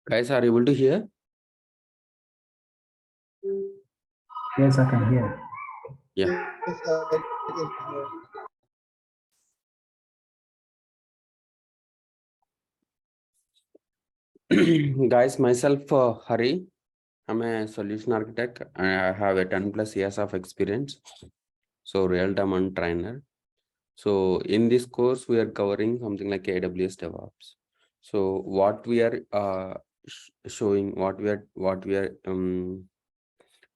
Guys, are you able to hear? Yes, I can hear. Yeah. Yes, I can hear. Guys, myself, Hari. I'm a solution architect and I have a 10 plus years of experience. So, real time and trainer. So, in this course, we are covering something like AWS DevOps. So, what we are showing, what we are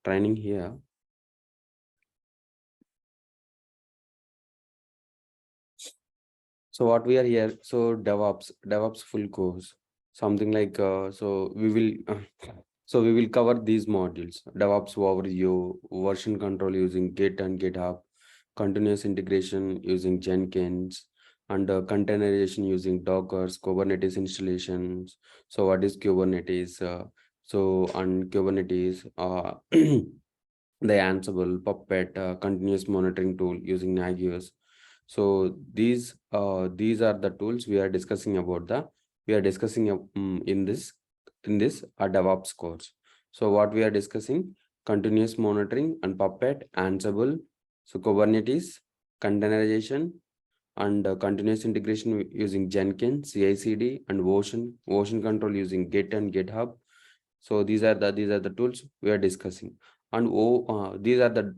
training here. So, what we are here, so DevOps full course, something like so we will. So we will cover these modules: DevOps overview, version control using Git and GitHub, continuous integration using Jenkins, and containerization using Dockers, Kubernetes installations. So what is Kubernetes? And Kubernetes, the Ansible, Puppet, continuous monitoring tool using Nagios. So these are the tools we are discussing about we are discussing in this DevOps course. So what we are discussing: continuous monitoring and Puppet, Ansible, so Kubernetes, containerization, and continuous integration using Jenkins, CI/CD, and version control using Git and GitHub. So these are the tools we are discussing, and these are the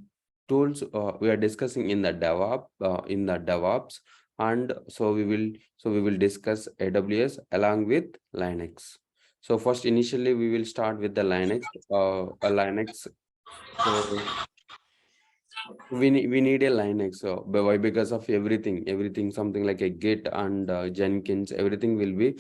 tools we are discussing in the DevOps, and so we will discuss AWS along with Linux. So first, initially, we will start with the Linux. Linux. So we need a Linux. So why? Because of everything, something like a Git and Jenkins, everything will be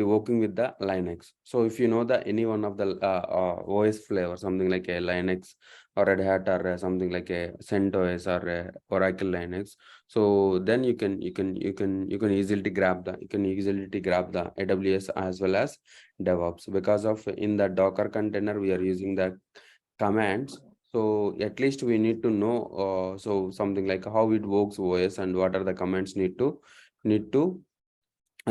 working with the Linux. So if you know the any one of the OS flavor, something like a Linux or Red Hat or something like a CentOS or Oracle Linux, so then you can easily grab the AWS as well as DevOps, because of in the Docker container we are using the commands. So at least we need to know so something like how it works OS and what are the commands need to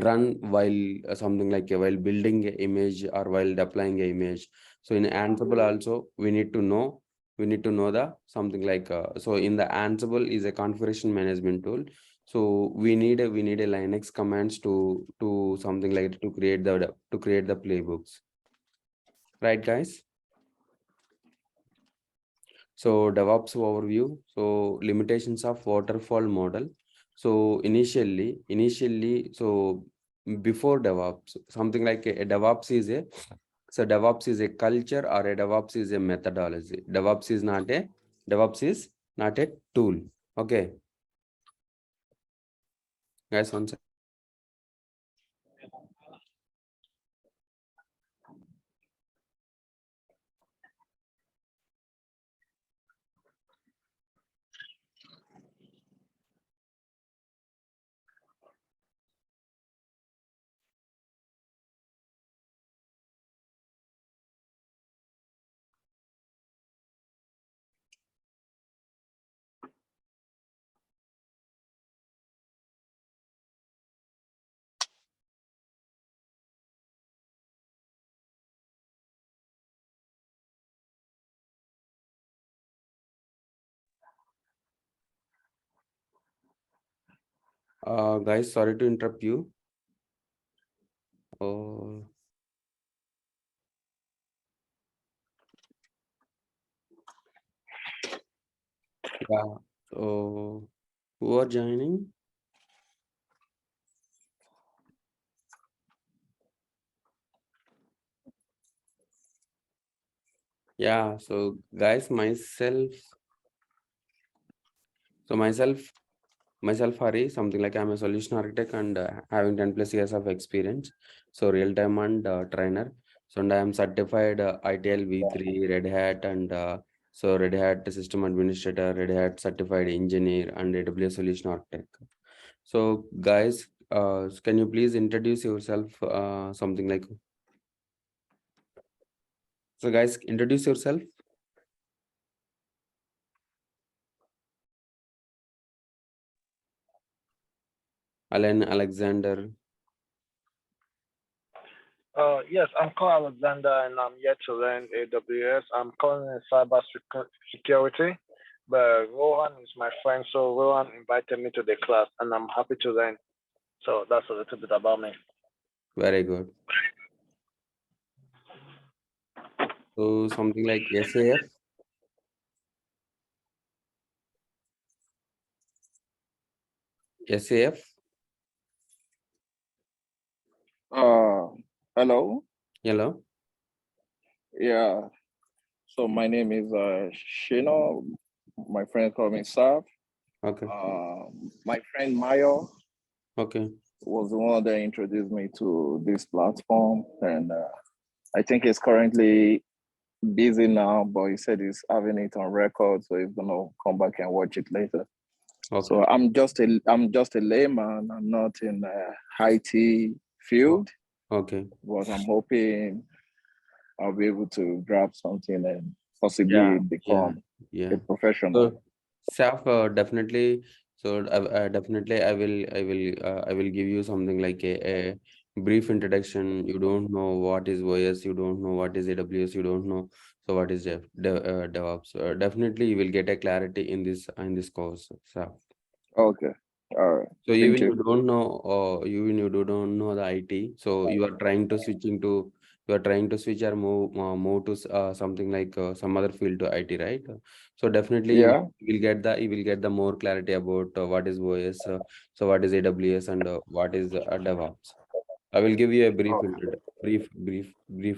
run while something like while building a image or while deploying a image. So in Ansible also we need to know the something like so in the Ansible is a configuration management tool. So we need a Linux commands to something like to create the playbooks, right guys? So DevOps overview. So limitations of waterfall model. So so before DevOps, something like a DevOps is a culture, or a DevOps is a methodology. DevOps is not a tool. Okay, guys, one second. Guys, sorry to interrupt you. Uh, yeah. So who are joining? Yeah. So guys, myself, Hari, something like I'm a solution architect and having 10 plus years of experience. So real time and trainer. So and I am certified ITL V3, Red Hat, and so Red Hat system administrator, Red Hat certified engineer, and AWS solution architect. So guys, can you please introduce yourself? Something like, so guys, introduce yourself. Alan, Alexander. Yes, I'm called Alexander, and I'm here to learn AWS. I'm calling in security, but Rohan is my friend, so Rohan invited me to the class, and I'm happy to learn. So that's a little bit about me. Very good. So something like SAF. SAF. Uh, Hello. Hello. Yeah. So my name is Shino. My friend call me Sav. Okay. My friend Mayo Okay. was the one that introduced me to this platform, and I think he's currently busy now, but he said he's having it on record, so he's gonna come back and watch it later. Okay. So I'm just a layman. I'm not in the IT field, Okay. but I'm hoping I'll be able to grab something and possibly Yeah. become Yeah. a professional. So, Saf, definitely. So, definitely, I will give you something like a brief introduction. You don't know what is OS, you don't know what is AWS, you don't know. So, what is DevOps? Definitely, you will get a clarity in this course, Saf. Okay. All right. So Thank even you. you don't know, even you don't know the IT. So you are trying to you are trying to switch or move to something like some other field to IT, right? So definitely Yeah. you will get the more clarity about what is OS, so what is AWS and what is DevOps. I will give you a brief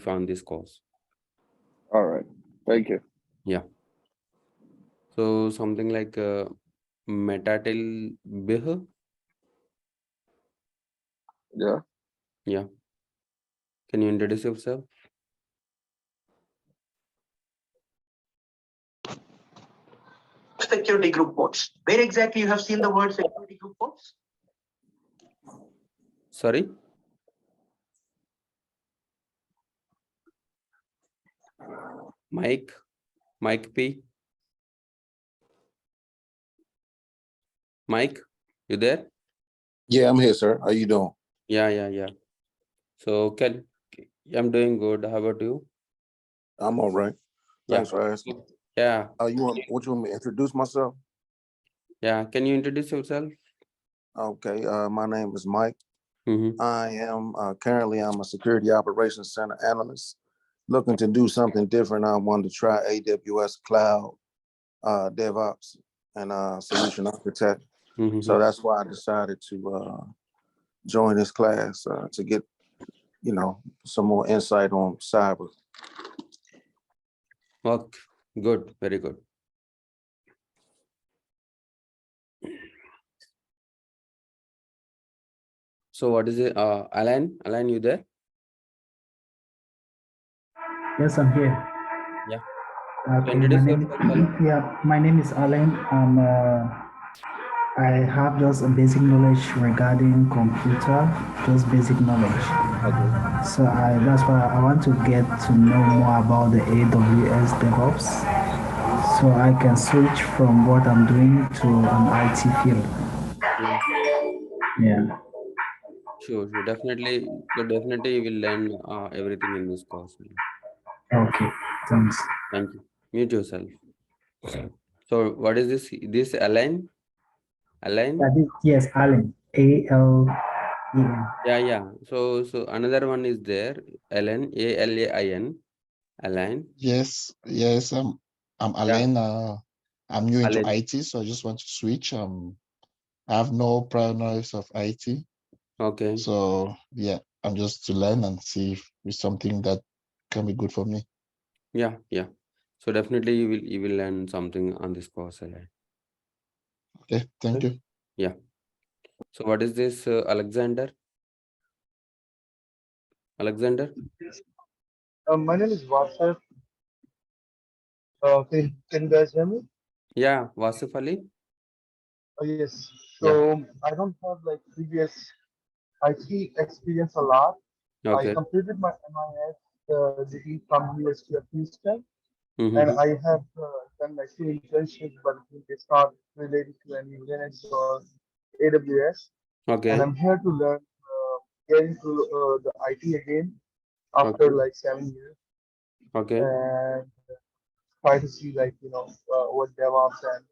on this course. All right. Thank you. Yeah. So something like metatil bih. Yeah. Yeah. Can you introduce yourself? Security group codes. Where exactly you have seen the word security group codes? Sorry. Mike P. Mike, you there? Yeah, I'm here, sir. How you doing? Yeah. So I'm doing good. How about you? I'm all right. Yeah. Thanks for asking. Yeah. You want me to introduce myself? Yeah. Can you introduce yourself? Okay. My name is Mike. Mm-hmm. I am currently I'm a security operations center analyst, looking to do something different. I wanted to try AWS cloud, DevOps, and solution architect. Mm-hmm. So that's why I decided to join this class to get, some more insight on cyber. Okay. Good. Very good. So what is it? Alan? Alan, you there? Yes, I'm here. Yeah. So Okay, introduce yourself, Alan. my name is Alan. I have just a basic knowledge regarding computer, just basic knowledge. Okay. So that's why I want to get to know more about the AWS DevOps, so I can switch from what I'm doing to an IT field. Yeah. Yeah. Sure. Definitely. So definitely you will learn everything in this course. Okay. Thanks. Thank you. Mute yourself. So what is this? This Alan? Alan? Yes, Alan. ALEN. Yeah. So another one is there. Alan. ALAIN. Alan. Yes, I'm Yeah. Alain. I'm new into Alan. IT, so I just want to switch. I have no prior knowledge of IT, Okay. so yeah, I'm just to learn and see if it's something that can be good for me. Yeah. So definitely you will learn something on this course, Alan. Okay, thank you. Yeah. So what is this, Alexander? Alexander? My name is Vasif. Can you guys hear me? Yeah. Wasif Ali? Oh, yes. Yeah. So I don't have like previous IT experience a lot. I Okay. completed my MIS degree from University of Houston, and Mm-hmm. I have done like two internships, but it's not related to any Linux or AWS. And Okay. I'm here to learn, get into the IT again. after Okay. like 7 years, Okay. and try to see like what DevOps and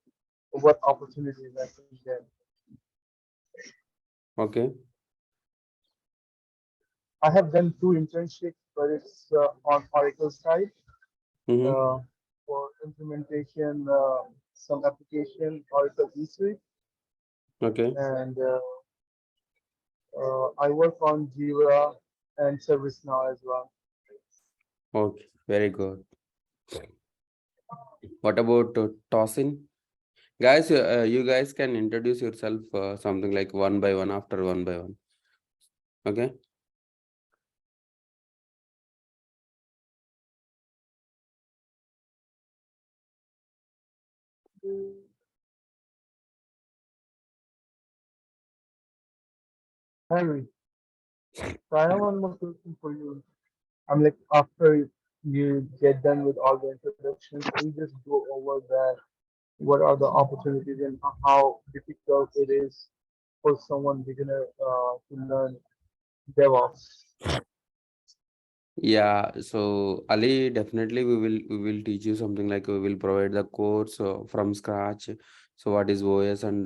what opportunities I can get. Okay. I have done 2 internships, but it's on Oracle side Mm-hmm. uh, for implementation, some application Oracle eSuite, Okay. and I work on Jira and ServiceNow as well. Okay. Very good. What about tossing? Guys, you guys can introduce yourself something like one by one after one by one. Okay. Henry, so I have one more question for you. I'm like, after you get done with all the introductions, can you just go over that? What are the opportunities and how difficult it is for someone beginner to learn DevOps? Yeah, so Ali, definitely we will teach you something like we will provide the course from scratch. So what is OS and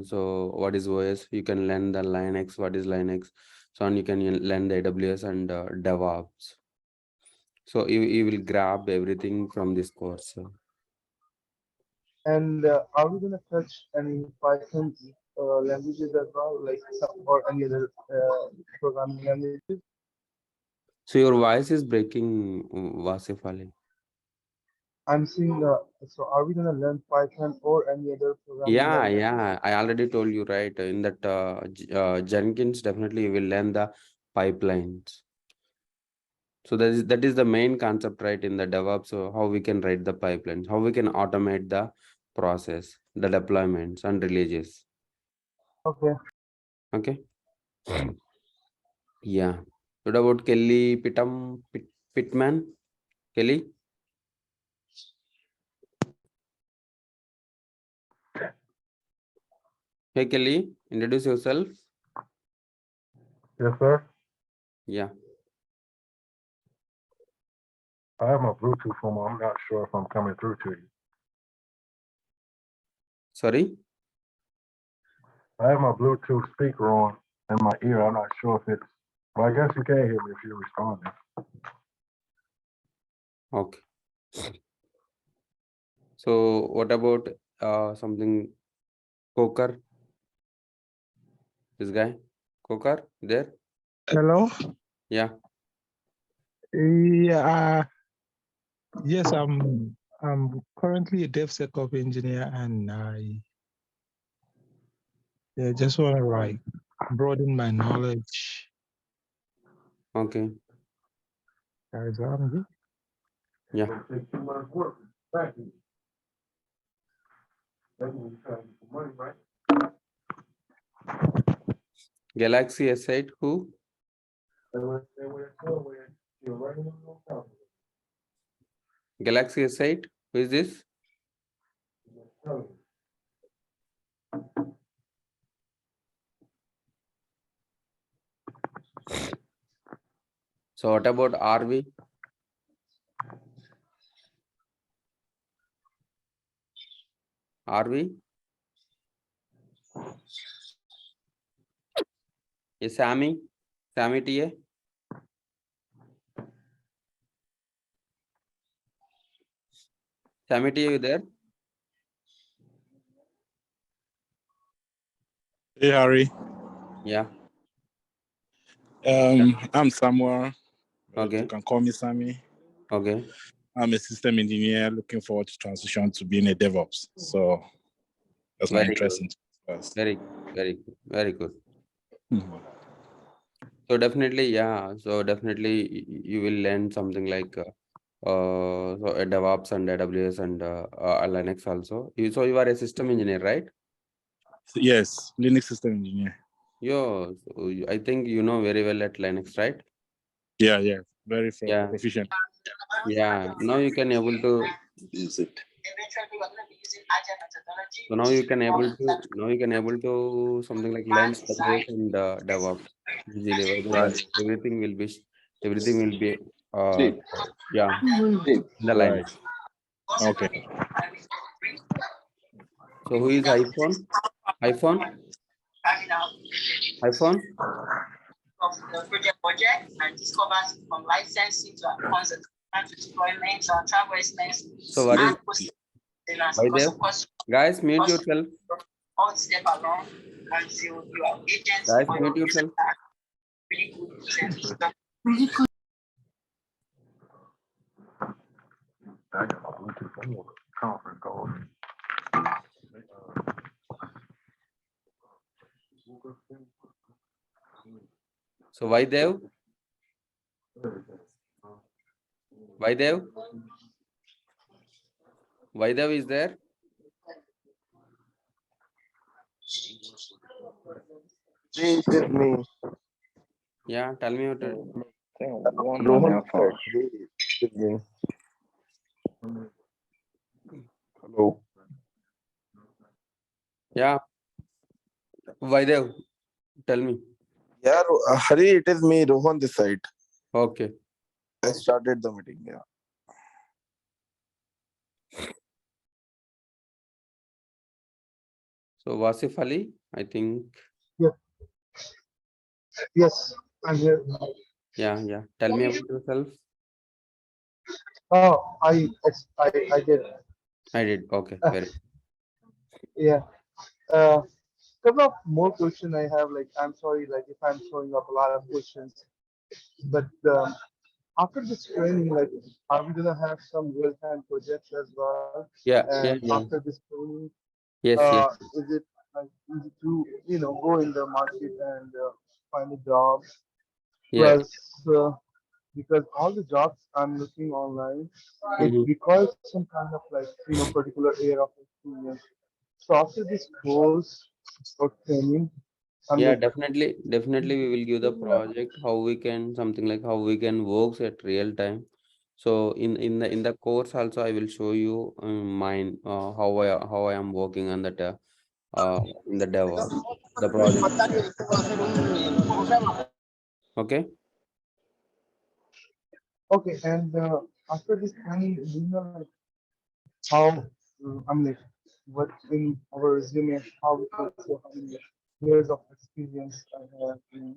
so what is OS? You can learn the Linux. What is Linux? So and you can learn the AWS and DevOps. So you will grab everything from this course. And are we gonna touch any Python languages as well, like or any other programming languages? So your voice is breaking, Wasif Ali. I'm seeing. So are we gonna learn Python or any other programming Yeah, language? yeah. I already told you, right? In that Jenkins, definitely you will learn the pipelines. So that is the main concept, right, in the DevOps. So how we can write the pipelines, how we can automate the process, the deployments and releases. Okay. Okay. Yeah. What about Kelly Pitman? Kelly? Hey Kelly, introduce yourself. Yes, sir. Yeah. I have my Bluetooth on. I'm not sure if I'm coming through to you. Sorry. I have my Bluetooth speaker on in my ear. I'm not sure if it's. Well, I guess you can hear me if you're responding. Okay. So what about something Coker? This guy? Coker there? Hello. Yeah. Yeah. Yes, I'm currently a DevSecOps engineer, and I just want to like broaden my knowledge. Okay. Guys, Yeah. Galaxy S8 who? Galaxy S8? Who is this? So what about RV? RV? Is Sammy? Sammy TA? Sammy TA, you there? Hey Harry, Yeah. I'm Samuel. Okay. You can call me Sammy. Okay. I'm a system engineer looking forward to transition to being a DevOps. So that's my Very interest good. in us. Very good. Very good. Mhm. So definitely, yeah. So definitely you will learn something like so DevOps and AWS and Linux also. So you are a system engineer, right? Yes, Linux system engineer. Yo, so I think you know very well at Linux, right? Yeah, very Yeah. proficient. Yeah. Now you can able to Use it. So now you can able to something like learn AWS and DevOps easily. Why? Right. Because everything will be Everything will be Deep, yeah, deep. in the Right. Linux. Okay. So who is iPhone? iPhone? Of the project and discovers from licensing to concept to deployment to travel expense. So what is why there? Of course, Guys, mute yourself. all step along until your agents Guys, or mute your users yourself. are really good. I got my Bluetooth. I'm on a conference call. So why Dev? Why Dev? Why Dev is there? This is me. Yeah, tell me what. I think 1 Rohan and a half hours. this is me. Hello. Yeah. Why Dev? Tell me. Yeah, Hari, it is me, Rohan this side. Okay. I started the meeting. Yeah. So Wasif Ali, I think. Yes, I'm here. Yeah. Tell me about yourself. Oh, I did. I did. Okay. Very. Yeah. Uh, Couple of more questions I have. Like, I'm sorry, like if I'm throwing up a lot of questions, but after this training, like, are we gonna have some real-time projects as well? Yeah. And Yeah. after this training, Yes. is it like easy to go in the market and find a job? Yes. Plus, because all the jobs I'm looking online, it Mhm. requires some kind of like particular area of experience. So after this course or training, I'm Yeah, like, definitely we will give the project how we can something like how we can work at real time. So in the course also I will show you mine how I am working on that in the DevOps the project. Okay. okay, and after this training, do you know like how I'm like what in our resume, how we can say how many years of experience I have in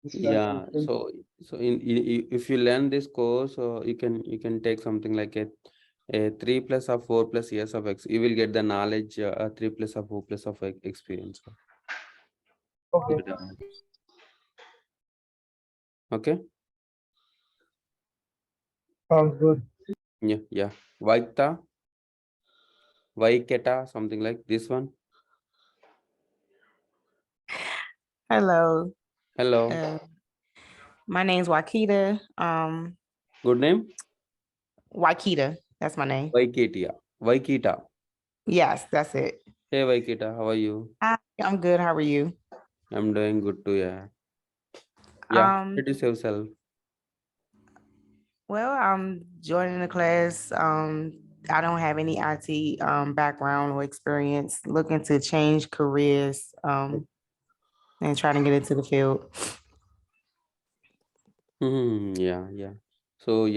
this kind of Yeah. thing. So if you learn this course, you can take something like a 3 plus or 4 plus years of you will get the knowledge 3 plus or 4 plus of experience. Okay, Okay. sounds good. Yeah. Vaiketa, something like this one. Hello. Hello. My name's Wakita. Good name? Wakita. That's my name. Vaikita. Yes, that's it. Hey Vaikita, how are you? Hi, I'm good. How are you? I'm doing good too, yeah. Yeah, introduce yourself. Well, I'm joining the class. I don't have any IT background or experience. Looking to change careers and trying to get into the field. Yeah. So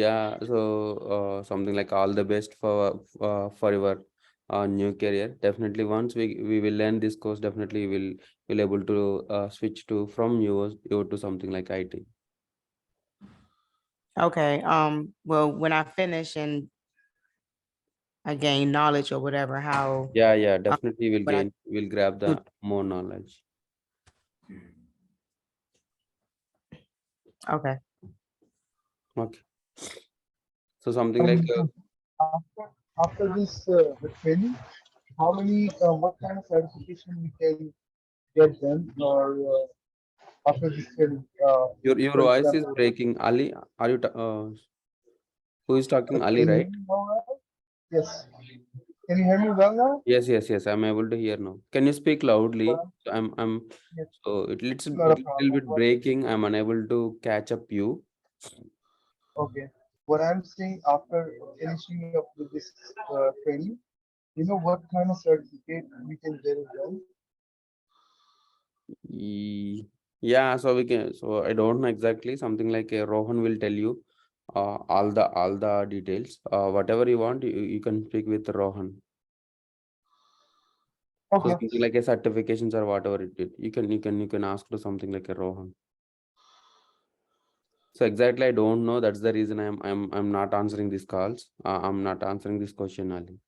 something like all the best for your new career. Definitely once we will learn this course, definitely will able to switch to from you to something like IT. Okay. Well, when I finish and I gain knowledge or whatever, how Yeah, definitely what I will grab do. the more knowledge. Okay. Okay. So something like After this training, how many what kind of certification we can get done or after this training? your For voice is example, breaking. Ali, are you who is talking? Ali, can you hear right? me now? Yes. Can you hear me well now? Yes. I'm able to hear now. Can you speak loudly? Well, I'm yes, so it's a not a little problem. bit breaking. I'm unable to catch up you. Okay. What I'm saying after finishing up with this training, what kind of certificate we can get it done? Yeah, so we can, so I don't know exactly, something like Rohan will tell you all the details. Whatever you want, you can speak with Rohan. So Okay. something like a certifications or whatever it is, you can ask to something like a Rohan. So exactly, I don't know. That's the reason I'm not answering these calls. I'm not answering this question only.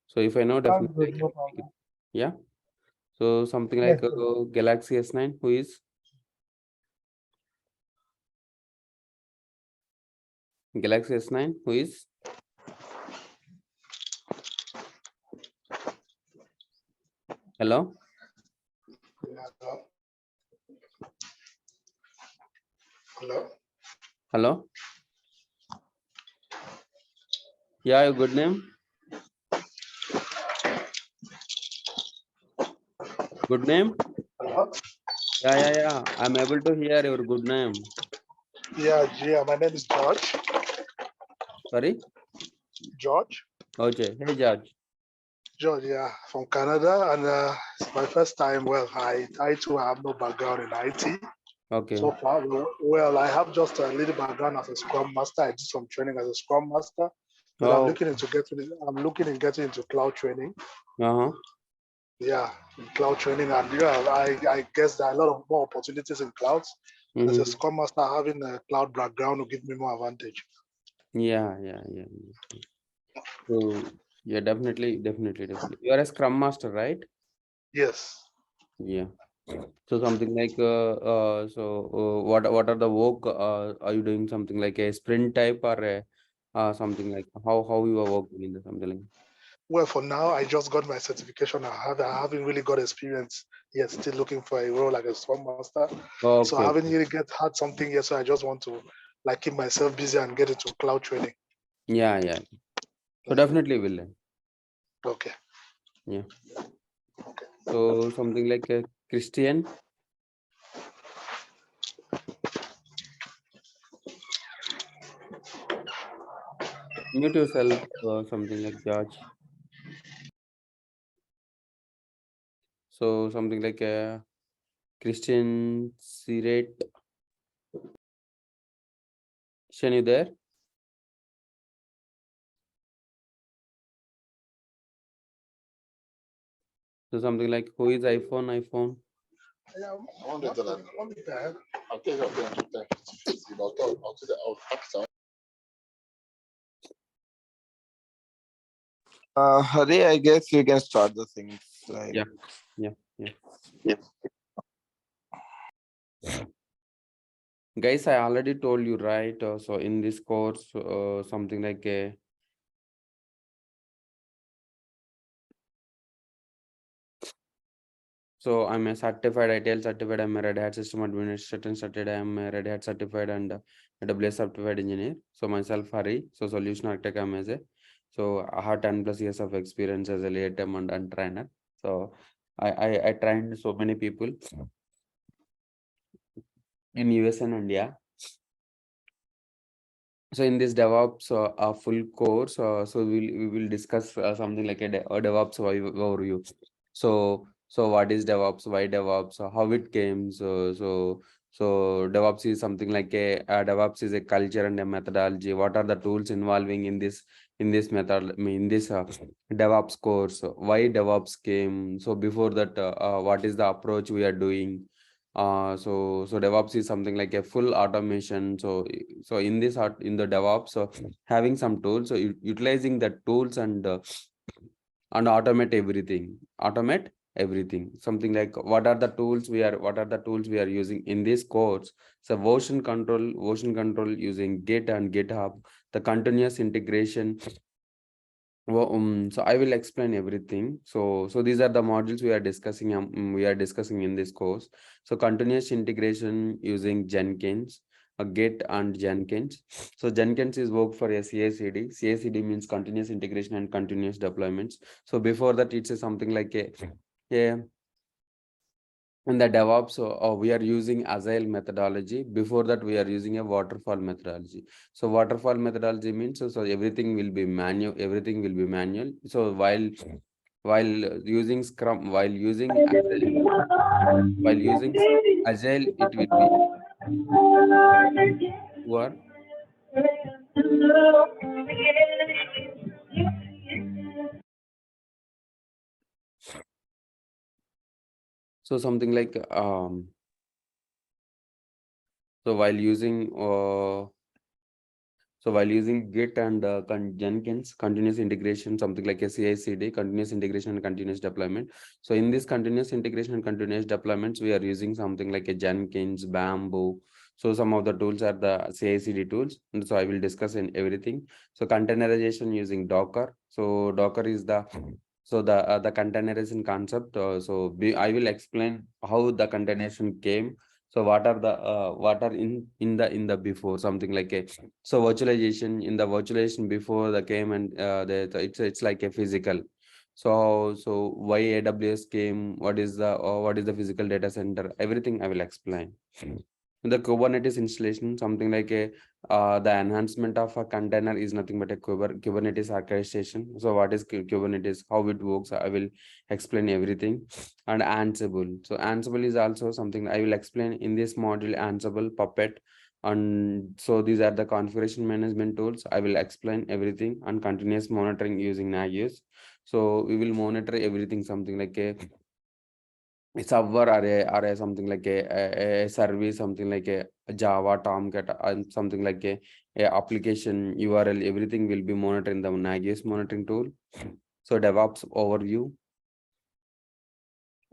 So if I know, That's definitely I good. can No speak it. problem. Yeah. So something Yes, like sir. Galaxy S9, who is Galaxy S9, who is hello, Hello. hello. Yeah, your good name, good name. Hello. Yeah. I'm able to hear your good name. Yeah. My name is George. Sorry. George. Okay. Hey, George. George. Yeah, from Canada, and it's my first time. Well, I too have no background in IT Okay. so far. Well, I have just a little background as a Scrum Master. I did some training as a Scrum Master, but I'm Oh. looking into getting into cloud training. Uh-huh. Yeah, in cloud training, and yeah, I guess there are a lot of more opportunities in clouds. And as a Mm-hmm. Scrum Master, having a cloud background will give me more advantage. Yeah. So yeah, definitely. You are a Scrum Master, right? Yes. Yeah. So something like what are the work? Are you doing something like a sprint type or a something like how you are working in the something like? Well, for now, I just got my certification. I haven't really got experience yet. Still looking for a role like a Scrum Master. So I Okay. haven't really had something yet. So I just want to like keep myself busy and get into cloud training. Yeah. So Mm, definitely will. okay. Yeah. So something like a Christian. Mute yourself. Something like George. So something like a Christian Siret. Shan, you there? So something like who is iPhone? Yeah, I want to that. I'll take up there. I'll do that. Hadi, I guess you can start the things. Like, Yeah. Guys, I already told you, right? So in this course, something like a so I'm a certified ITL certified, I'm a Red Hat system administrator certified, I'm a Red Hat certified and AWS certified engineer. So myself, Hari, so solution architect I'm as a. So I have 10 plus years of experience as a lead team and trainer. So I trained so many people in US and India. So in this DevOps full course, so we will discuss something like a DevOps overview. So what is DevOps? Why DevOps? How it came? So DevOps is something like DevOps is a culture and a methodology. What are the tools involving in this method? I mean, in this DevOps course? Why DevOps came? So before that, what is the approach we are doing? So DevOps is something like a full automation. So in this in the DevOps, so having some tools, so utilizing the tools and automate everything. Something like what are the tools we are using in this course? So version control using Git and GitHub, the continuous integration. So I will explain everything. So these are the modules we are discussing in this course. So continuous integration using Jenkins, Git and Jenkins. So Jenkins is work for a CI/CD. CI/CD means continuous integration and continuous deployments. So before that, it's something like a in the DevOps, we are using Agile methodology. Before that, we are using a waterfall methodology. So waterfall methodology means so everything will be manual. So while while using Scrum, while using Agile, it will be what? So something like so while using Git and Jenkins, continuous integration, something like a CI/CD, continuous integration and continuous deployment. So in this continuous integration and continuous deployments, we are using something like a Jenkins, Bamboo. So some of the tools are the CI/CD tools. And so I will discuss in everything. So containerization using Docker. So Docker is the the containerization concept. I will explain how the containerization came. So what are the what are in the before, something like a so virtualization, in the virtualization before the came, and it's like a physical. So why AWS came, what is the physical data center, everything I will explain. The Kubernetes installation, something like a the enhancement of a container is nothing but a Kubernetes orchestration. So what is Kubernetes, how it works, I will explain everything. And Ansible. So Ansible is also something I will explain in this module. Ansible, Puppet, and so these are the configuration management tools. I will explain everything. And continuous monitoring using Nagios. So we will monitor everything, something like a server array, something like a service, something like a Java, Tomcat, and something like a application URL, everything will be monitored in the Nagios monitoring tool. So DevOps overview.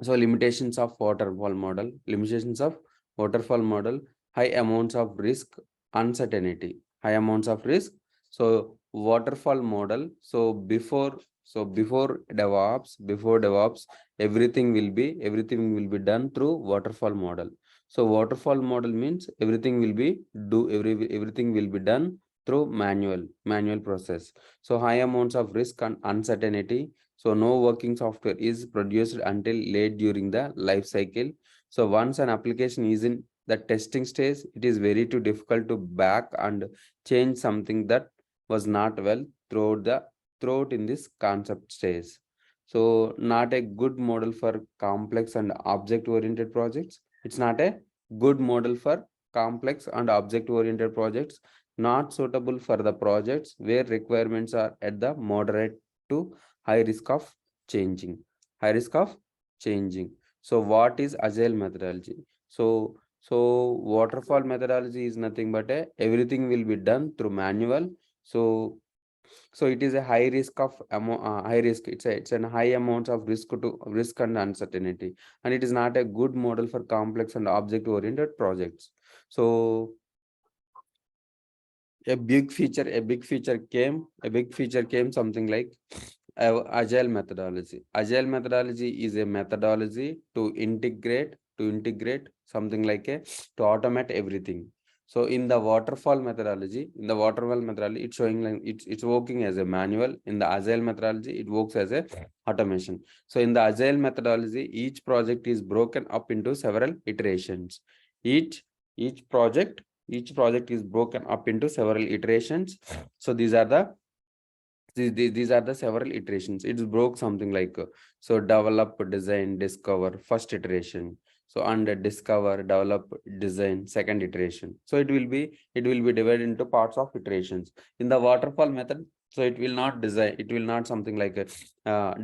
So limitations of waterfall model, high amounts of risk, uncertainty, high amounts of risk. So waterfall model. So before DevOps, everything will be done through waterfall model. So waterfall model means everything will be everything will be done through manual process. So high amounts of risk and uncertainty. So no working software is produced until late during the life cycle. So once an application is in the testing stage, it is very too difficult to back and change something that was not well throughout in this concept stage. So not a good model for complex and object-oriented projects. It's not a good model for complex and object-oriented projects. Not suitable for the projects where requirements are at the moderate to high risk of changing. So what is Agile methodology? So waterfall methodology is nothing but everything will be done through manual. So it is a high risk of high risk. It's an high amount of risk and uncertainty, and it is not a good model for complex and object oriented projects. So a big feature came something like agile methodology. Agile methodology is a methodology to integrate something like a to automate everything. So in the waterfall methodology, it's showing like it's working as a manual. In the agile methodology, it works as a automation. So in the agile methodology, each project is broken up into several iterations. Each project is broken up into several iterations. So these are the several iterations. It's broke something like so develop, design, discover, first iteration. So under discover, develop, design, second iteration. So it will be divided into parts of iterations. In the waterfall method, so it will not something like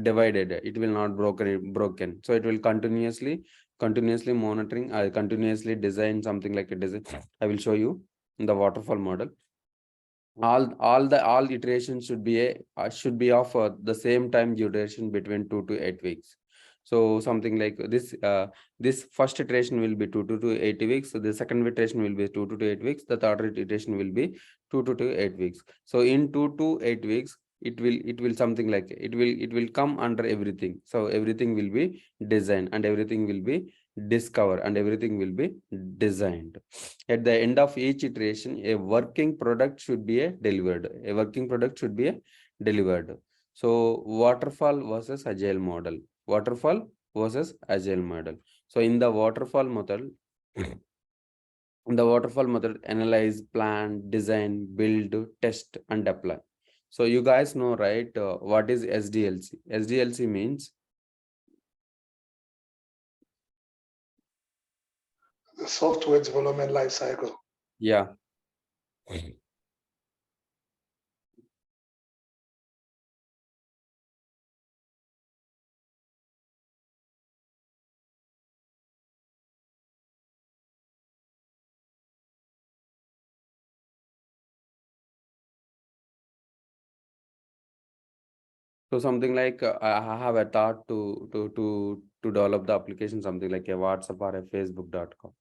divided. It will not broken. So it will continuously monitoring, continuously design something like a design. I will show you in the waterfall model. All iterations should be of the same time duration between 2 to 8 weeks. So something like this first iteration will be 2 to 8 weeks. So the second iteration will be 2 to 8 weeks. The third iteration will be 2 to 8 weeks. So in 2 to 8 weeks, it will something like it will come under everything. So everything will be designed and everything will be discovered and everything will be designed. At the end of each iteration, a working product should be delivered. So waterfall versus agile model. So in the waterfall method, analyze, plan, design, build, test, and deploy. So you guys know, right? What is SDLC? SDLC means The software development life cycle. yeah. So something like I have a thought to develop the application, something like a WhatsApp or a Facebook.com.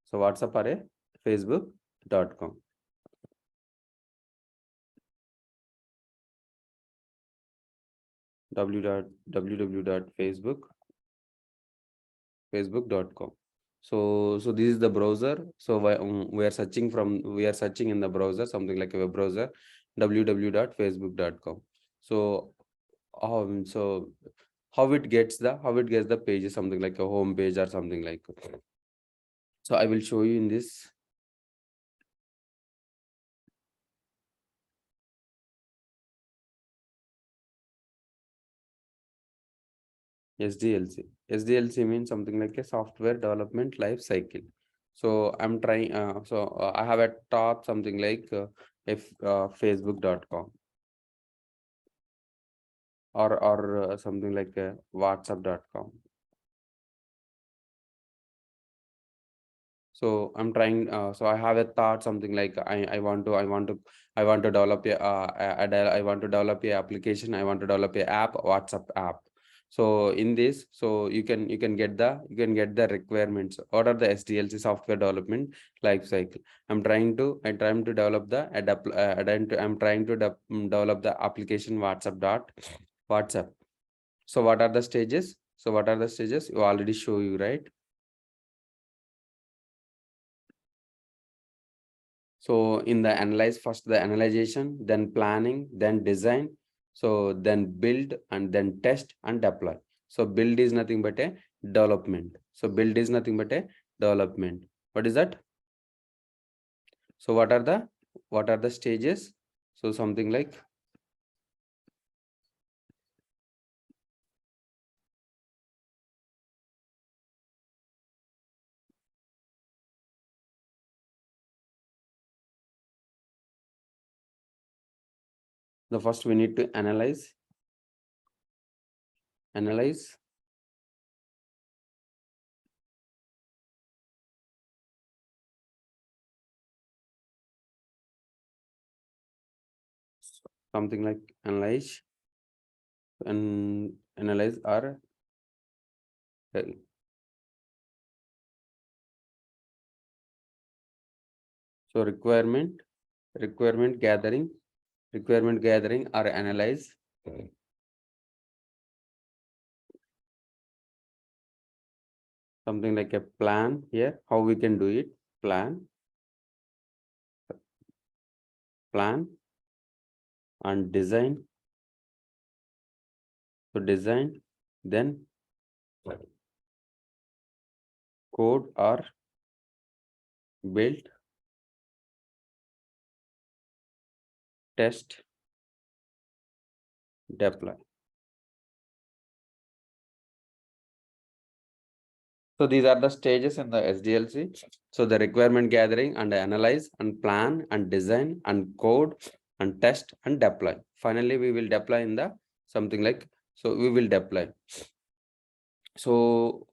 So WhatsApp or a Facebook.com. www.facebook.com. So this is the browser. So we are searching in the browser, something like a web browser, www.facebook.com. So so how it gets the page is something like a home page or something like. So I will show you in this. SDLC. SDLC means something like a software development life cycle. So I'm trying. I have a top something like Facebook.com or something like WhatsApp.com. So I'm trying. So I have a thought something like I want to develop I want to develop a application. I want to develop a app, WhatsApp app. So in this, so you can get the requirements. What are the SDLC software development life cycle? I'm trying to develop the develop the application WhatsApp. So what are the stages? You already show you, right? So in the analyze, first the analyzation, then planning, then design, so then build and then test and deploy. So build is nothing but a development. What is that? So what are the stages? So something like the first we need to analyze. Something like analyze and analyze or so requirement gathering or analyze. Something like a plan here, how we can do it. Plan and design. So design, then code or build, test, deploy. So these are the stages in the SDLC. So the requirement gathering and analyze and plan and design and code and test and deploy. Finally, we will deploy in the something like, so we will deploy. So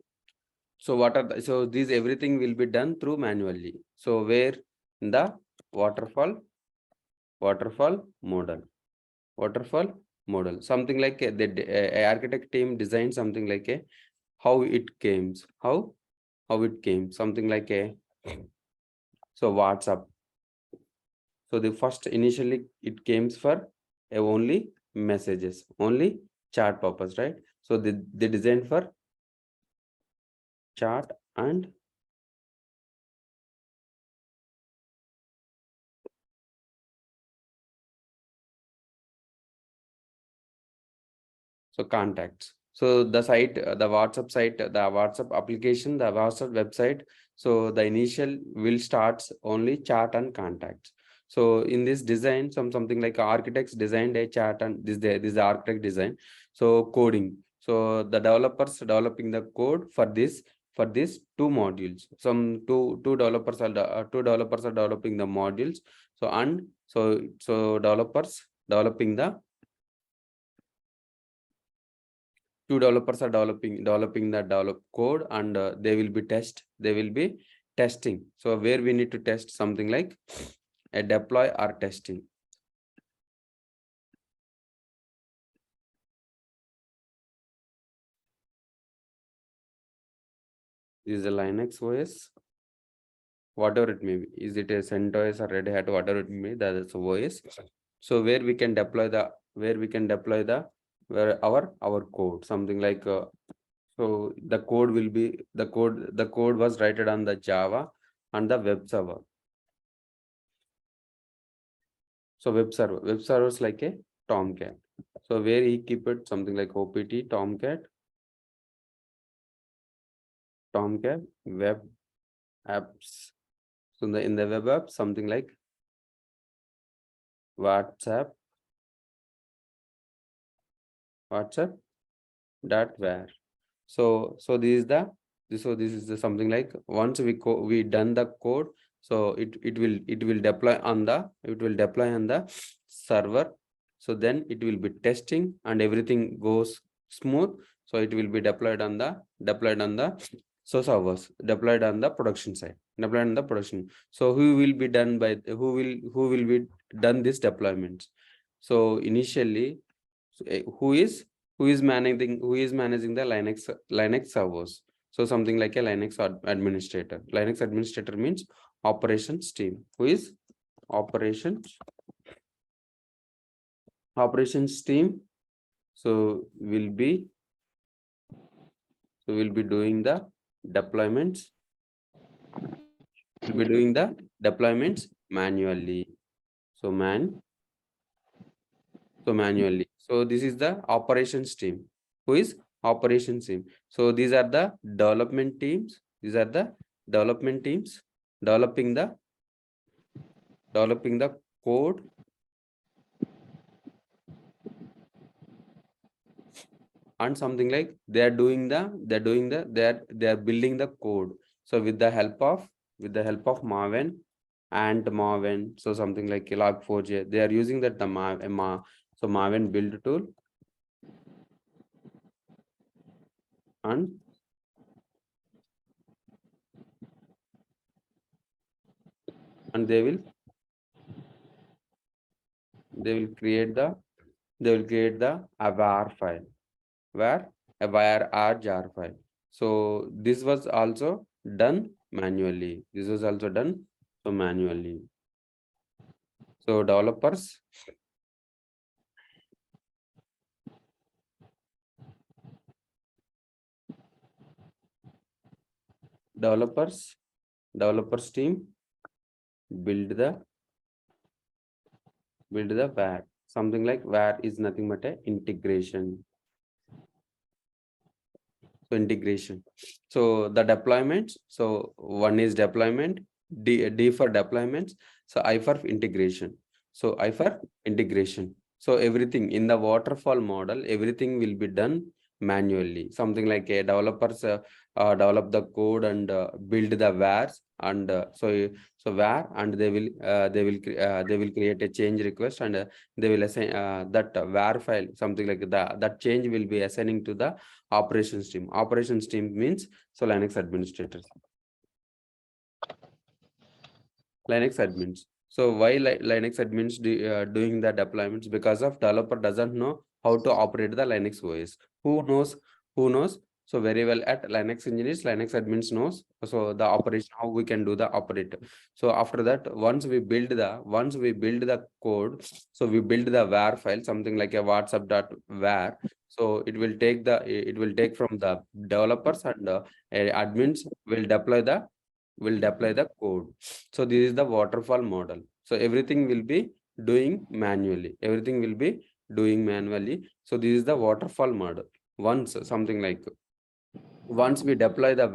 what are the, so these everything will be done through manually. So where in the waterfall model. Something like the architect team designed something like a how it came, something like a so WhatsApp. So the first initially it came for only messages, only chat purpose, right? So they designed for chat and so contacts. So the site, the WhatsApp site, the WhatsApp application, the WhatsApp website. So the initial will starts only chat and contacts. So in this design, something like architects designed a chart, and this is the architect design. So coding. So the developers developing the code for these two modules. Two developers are developing the modules. So developers developing the two developers are developing the code, and they will be testing. So where we need to test something like a deploy or testing. This is a Linux OS, whatever it may be. Is it a CentOS or Red Hat, whatever it may be, that is OS. So where we can deploy our code, something like so the code will be the code was written on the Java and the web server. So web servers like a Tomcat. So where he keep it something like OPT Tomcat web apps. So in the web app, something like WhatsApp dot where. So this is the something like once we done the code, so it will deploy on the server. So then it will be testing and everything goes smooth. So it will be deployed on the servers, deployed on the production side, deployed on the production. So who will be done this deployment? So initially, who is managing the Linux servers? So something like a Linux administrator. Linux administrator means operations team. Who is operations team? So will be doing the deployments. Will be doing the deployments manually. So manually. So this is the operations team. Who is operations team? So these are the development teams. These are the development teams developing the code, and something like they are building the code. So with the help of Maven and Maven. So something like Log4j, they are using that so Maven build tool, and they will create the var file, a var or jar file. So this was also done manually. So developers team build the var. Something like var is nothing but a integration. So integration. So the deployments. So one is deployment, D for deployments. So I for integration. So I for integration. So everything in the waterfall model, everything will be done manually. Something like a developers develop the code and build the vars, and so var, and they will create a change request, and they will assign that var file, something like that change will be assigning to the operations team. Operations team means so Linux administrators, Linux admins. So why Linux admins doing the deployments? Because of developer doesn't know how to operate the Linux OS. Who knows? So very well at Linux engineers, Linux admins knows. So the operation, how we can do the operator. So after that, once we build the code, so we build the var file, something like a WhatsApp.var. So it will take from the developers, and admins will deploy the code. So this is the waterfall model. So everything will be doing manually. So this is the waterfall model. Once something like once we deploy the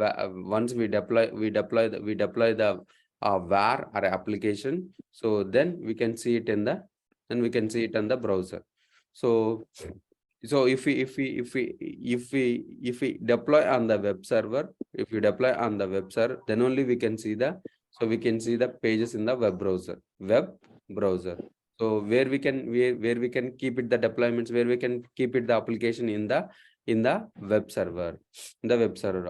var or application. So then we can see it in the on the browser. So if we deploy on the web server, then only we can see the pages in the web browser. So where we can keep it the deployments, where we can keep it the application in the web server.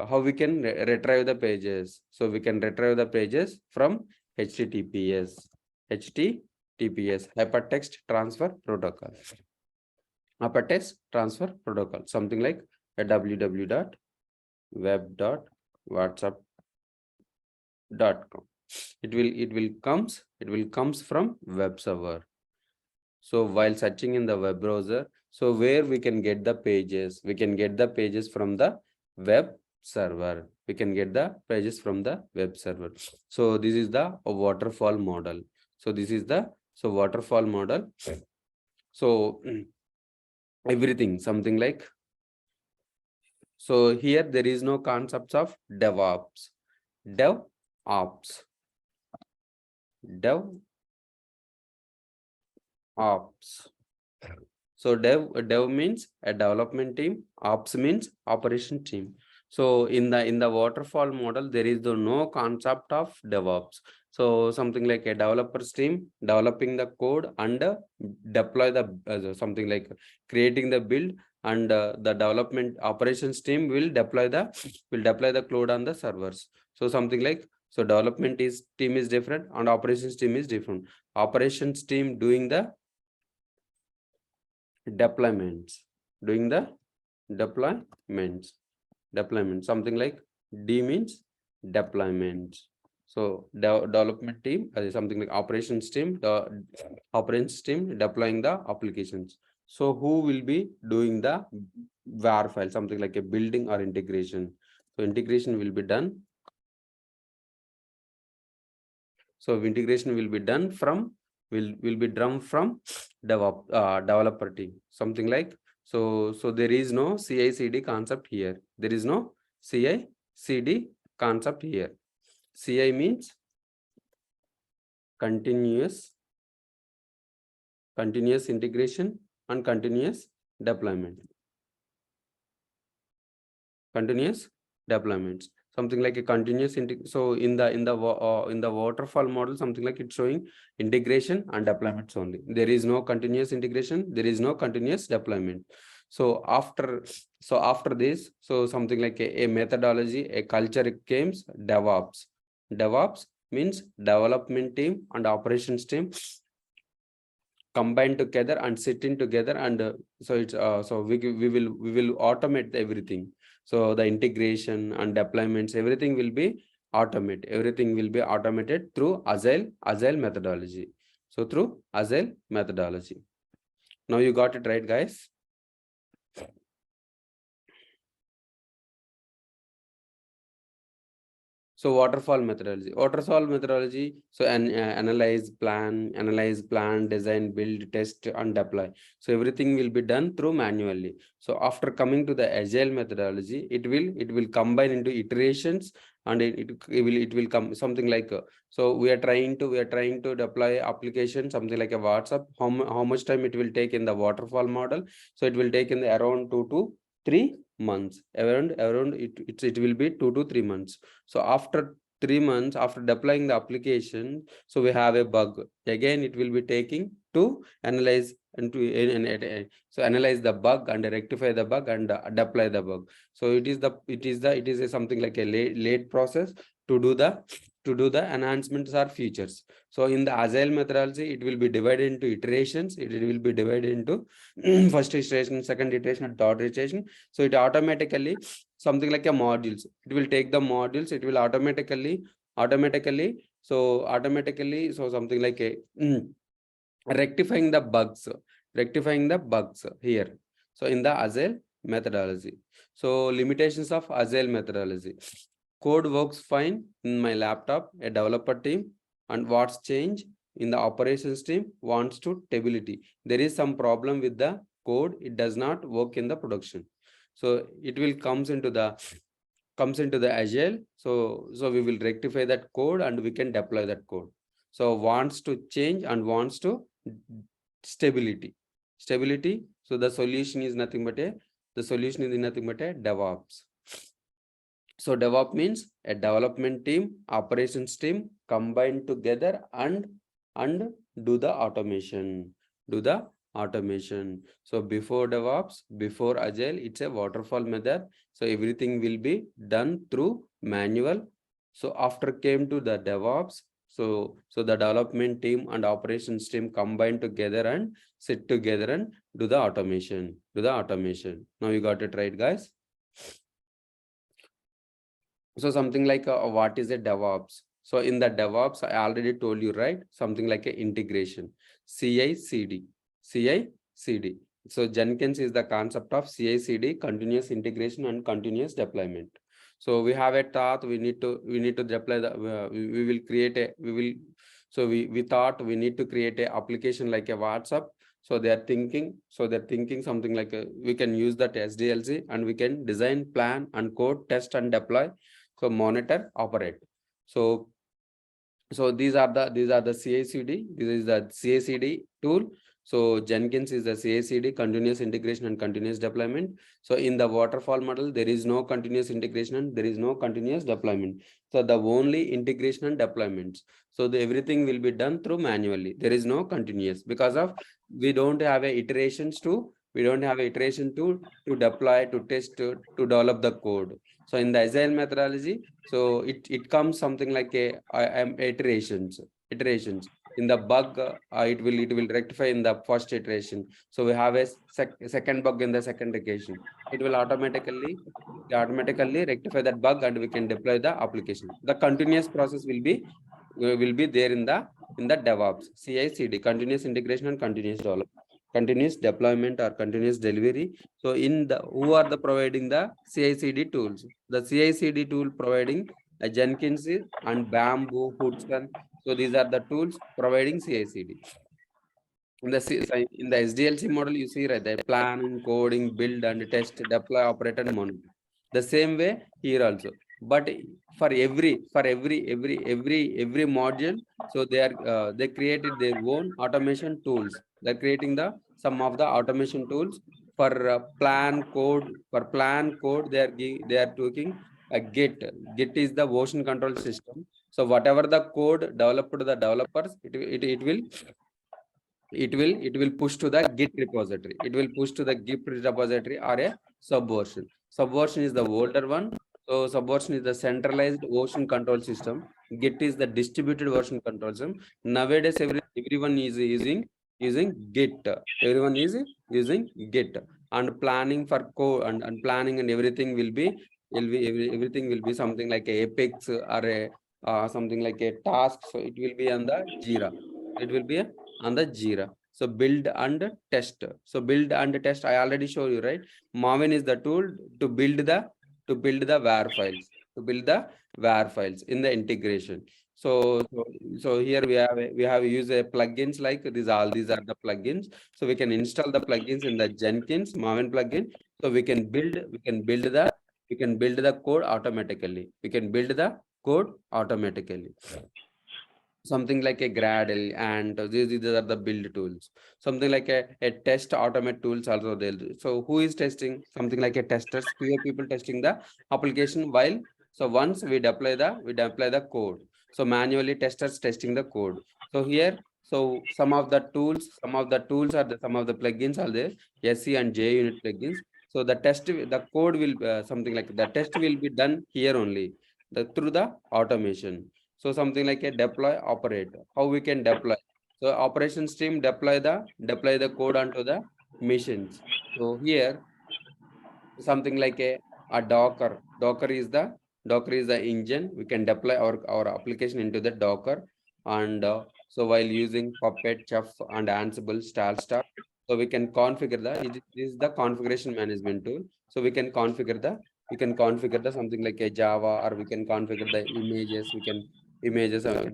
How we can retrieve the pages? So we can retrieve the pages from HTTPS hypertext transfer protocol. Hypertext transfer protocol, something like a www.web.whatsapp.com. It will comes from web server. So while searching in the web browser, so where we can get the pages? We can get the pages from the web server. So this is the waterfall model. So waterfall model. So everything, something like, so here there is no concepts of DevOps. So dev means a development team, ops means operation team. So in the waterfall model, there is no concept of DevOps. So something like a developer's team developing the code and deploy the something like creating the build, and the development operations team will deploy the code on the servers. So something like, so development team is different and operations team is different. Operations team doing the deployments, something like D means deployments. So development team, something like operations team, deploying the applications. So who will be doing the var file, something like a building or integration? So integration will be done. So integration will be done from developer team, something like, so there is no CI/CD concept here. CI means continuous integration and continuous deployments, something like a continuous so in the waterfall model, something like it's showing integration and deployments only. There is no continuous integration, there is no continuous deployment. So after this, so something like a methodology, a culture comes DevOps means development team and operations team combine together and sitting together, and so it's so we will automate everything. So the integration and deployments, everything will be automated through agile methodology. So through agile methodology. Now you got it right, guys? So waterfall methodology. So analyze, plan, design, build, test, and deploy. So everything will be done through manually. So after coming to the agile methodology, it will combine into iterations, and it will come something like, so we are trying to deploy application, something like a WhatsApp. How much time it will take in the waterfall model? So it will take in around 2 to 3 months. Around it will be 2 to 3 months. So after 3 months, after deploying the application, so we have a bug. Again, it will be taking to analyze so analyze the bug and rectify the bug and deploy the bug. So it is a something like a late process to do the enhancements or features. So in the agile methodology, it will be divided into iterations. It will be divided into first iteration, second iteration, and third iteration. So it automatically something like a modules. It will take the modules. It will automatically so something like a rectifying the bugs here. So in the agile methodology. So limitations of agile methodology. Code works fine in my laptop, a developer team, and what's changed in the operations team wants to stability. There is some problem with the code. It does not work in the production. So it will comes into the comes into the agile. So we will rectify that code and we can deploy that code. So wants to change and wants to stability. So the solution is nothing but a DevOps. So DevOps means a development team, operations team combined together and do the automation. So before DevOps, before Agile, it's a waterfall method. So everything will be done through manual. So after came to the DevOps, so the development team and operations team combine together and sit together and do the automation. Now you got it right, guys. So something like what is a DevOps? So in the DevOps, I already told you, right? Something like a integration, CI/CD. So Jenkins is the concept of CI/CD, continuous integration and continuous deployment. So we have a thought we need to deploy the we thought we need to create a application like a WhatsApp. So they're thinking something like we can use that SDLC and we can design, plan and code, test and deploy. So monitor, operate. So these are the CI/CD. This is the CI/CD tool. So Jenkins is the CI/CD, continuous integration and continuous deployment. So in the waterfall model, there is no continuous integration and there is no continuous deployment. So the only integration and deployments. So everything will be done through manually. There is no continuous because of we don't have a iterations to deploy, to test, to develop the code. So in the agile methodology, so it comes something like iterations. In the bug, it will rectify in the first iteration. So we have a second bug in the second iteration. It will automatically rectify that bug and we can deploy the application. The continuous process will be there in the DevOps, CI/CD, continuous integration and continuous development. Continuous deployment or continuous delivery. So who are the providing the CI/CD tools? The CI/CD tool providing Jenkins and Bamboo, Hudson. So these are the tools providing CI/CD. In the SDLC model, you see right there, plan, coding, build and test, deploy, operate and monitor. The same way here also. But for every module, so they created their own automation tools. They're creating some of the automation tools for plan code. They are taking a Git. Git is the version control system. So whatever the code developed to the developers, it will push to the Git repository. It will push to the Git repository or a subversion. Subversion is the older one. So subversion is the centralized version control system. Git is the distributed version control system. Nowadays, everyone is using Git. Everyone is using Git, and planning for code and planning and everything will be something like a Apex or a something like a task. So it will be on the Jira. It will be on the Jira. So build and test. So build and test, I already showed you, right? Maven is the tool to build the WAR files, in the integration. So here we have used a plugins like these are the plugins. So we can install the plugins in the Jenkins Maven plugin. So we can build the code automatically. Something like a Gradle, and these are the build tools. Something like a test automate tools also there. So who is testing? Something like a testers, few people testing the application while. So once we deploy the code. So manually testers testing the code. So here, so some of the tools are some of the plugins are there, SC and JUnit plugins. So the code will something like the test will be done here only through the automation. So something like a deploy, operate. How we can deploy? So operations team deploy the code onto the machines. So here something like a Docker. Docker is the engine. We can deploy our application into the Docker, and so while using Puppet, Chef and Ansible, Star. So we can configure this is the configuration management tool. So we can configure the something like a Java, or we can configure the images. We can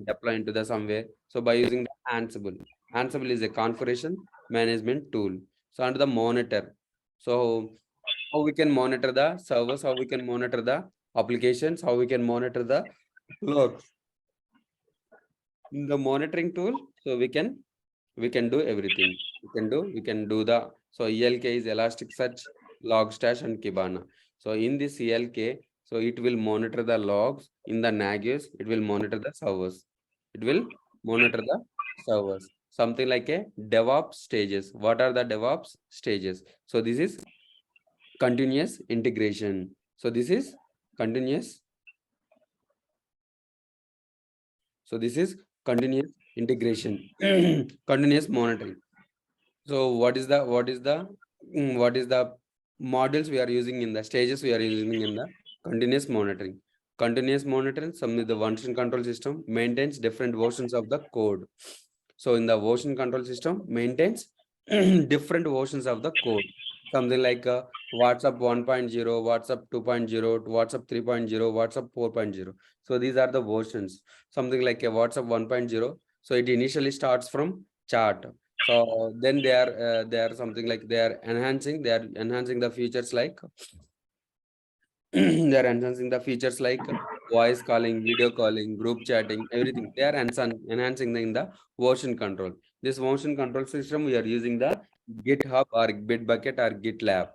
deploy into the somewhere. So by using the Ansible is a configuration management tool. So under the monitor. So how we can monitor the servers, how we can monitor the applications, how we can monitor the logs. In the monitoring tool, so we can do everything. We can do the, so ELK is Elasticsearch, Logstash and Kibana. So in this ELK, so it will monitor the logs. In the Nagios, it will monitor the servers. It will monitor the servers. Something like a DevOps stages. What are the DevOps stages? So this is continuous integration. So this is continuous. So this is continuous integration, continuous monitoring. So what is the models we are using in the stages we are using in the continuous monitoring? Continuous monitoring, some of the version control system maintains different versions of the code. So in the version control system maintains different versions of the code. Something like WhatsApp 1.0, WhatsApp 2.0, WhatsApp 3.0, WhatsApp 4.0. So these are the versions. Something like a WhatsApp 1.0. So it initially starts from chat. So then they are something like they are enhancing the features like they are enhancing the features like voice calling, video calling, group chatting, everything. They are enhancing in the version control. This version control system we are using the GitHub or Bitbucket or GitLab.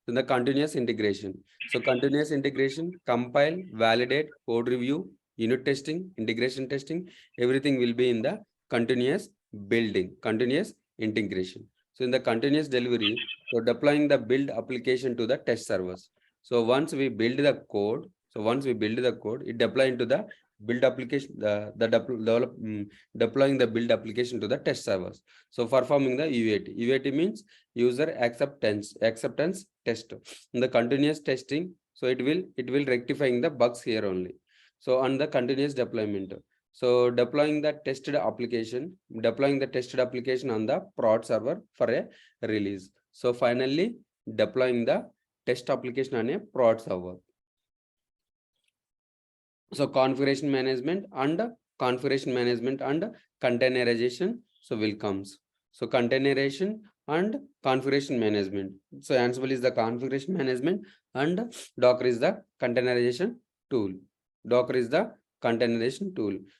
In the continuous integration. So continuous integration, compile, validate, code review, unit testing, integration testing, everything will be in the continuous building, continuous integration. So in the continuous delivery, so deploying the build application to the test servers. So once we build the code, it deploy into the build application, deploying the build application to the test servers. So performing the UAT. UAT means user acceptance test. In the continuous testing, so it will rectifying the bugs here only. So on the continuous deployment, so deploying the tested application on the prod server for a release. So finally deploying the test application on a prod server. So configuration management and containerization so will comes. So containerization and configuration management. So Ansible is the configuration management and Docker is the containerization tool.